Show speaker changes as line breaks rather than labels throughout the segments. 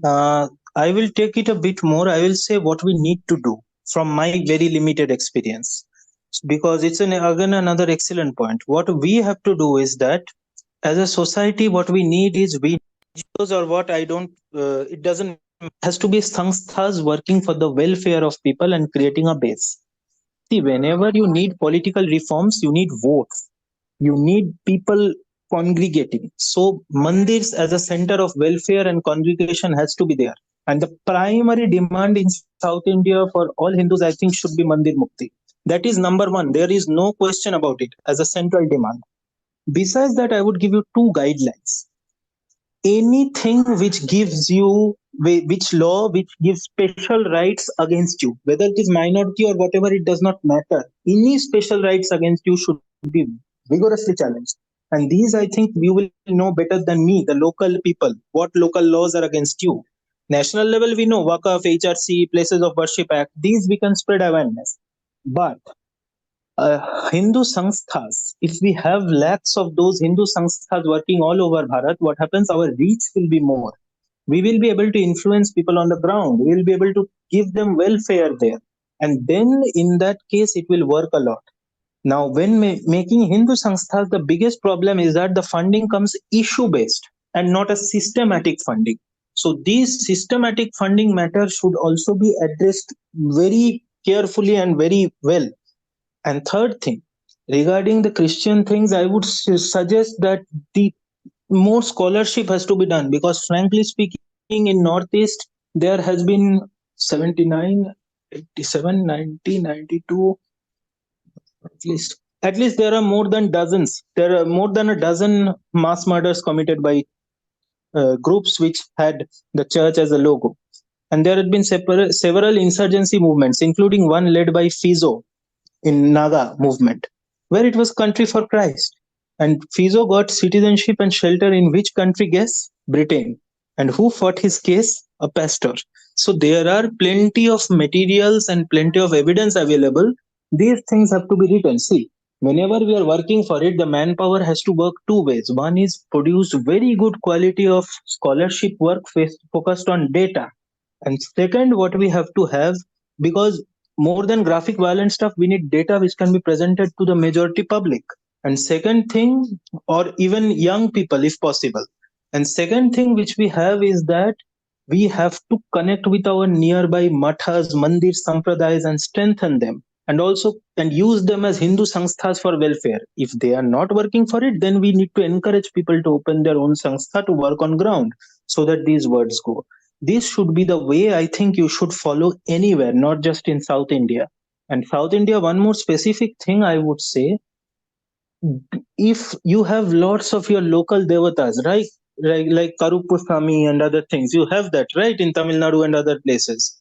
I will take it a bit more. I will say what we need to do from my very limited experience, because it's again another excellent point. What we have to do is that as a society, what we need is we or what I don't. It doesn't has to be sanस्थाs working for the welfare of people and creating a base. See, whenever you need political reforms, you need votes. You need people congregating. So, mandirs as a center of welfare and congregation has to be there. And the primary demand in South India for all Hindus, I think, should be Mandir Mukti. That is number one. There is no question about it as a central demand. Besides that, I would give you two guidelines. Anything which gives you, which law which gives special rights against you, whether it is minority or whatever, it does not matter. Any special rights against you should be vigorously challenged. And these, I think, you will know better than me, the local people, what local laws are against you. National level, we know Wakaf, HRC, places of worship act, these we can spread awareness. But Hindu sanस्थाs, if we have lakhs of those Hindu sanस्थाs working all over Bharat, what happens? Our reach will be more. We will be able to influence people on the ground. We will be able to give them welfare there. And then in that case, it will work a lot. Now, when making Hindu sanस्थाs, the biggest problem is that the funding comes issue based and not a systematic funding. So these systematic funding matters should also be addressed very carefully and very well. And third thing, regarding the Christian things, I would suggest that the more scholarship has to be done, because frankly speaking, in Northeast, there has been 79, 87, 90, 92, at least there are more than dozens. There are more than a dozen mass murders committed by groups which had the church as a logo. And there had been several insurgency movements, including one led by Fizo in Naga movement, where it was Country for Christ. And Fizo got citizenship and shelter in which country? Guess? Britain. And who fought his case? A pastor. So there are plenty of materials and plenty of evidence available. These things have to be written. See, whenever we are working for it, the manpower has to work two ways. One is produce very good quality of scholarship work focused on data. And second, what we have to have, because more than graphic violent stuff, we need data which can be presented to the majority public. And second thing, or even young people if possible. And second thing which we have is that we have to connect with our nearby mathas, mandir, sampradayas and strengthen them, and also and use them as Hindu sanस्थाs for welfare. If they are not working for it, then we need to encourage people to open their own sanstha to work on ground, so that these words go. This should be the way I think you should follow anywhere, not just in South India. And South India, one more specific thing I would say, if you have lots of your local devatas, right? Like Karupusami and other things, you have that, right? In Tamil Nadu and other places.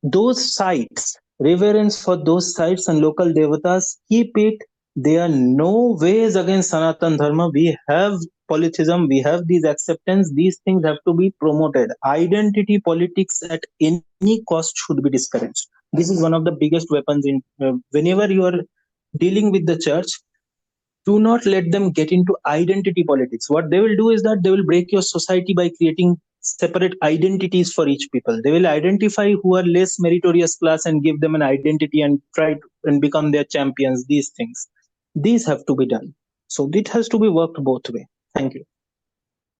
Those sites, reverence for those sites and local devatas, keep it. They are no ways against Sanatan Dharma. We have polytheism, we have these acceptance, these things have to be promoted. Identity politics at any cost should be discouraged. This is one of the biggest weapons in whenever you are dealing with the church. Do not let them get into identity politics. What they will do is that they will break your society by creating separate identities for each people. They will identify who are less meritorious class and give them an identity and try to, and become their champions. These things, these have to be done. So it has to be worked both way. Thank you.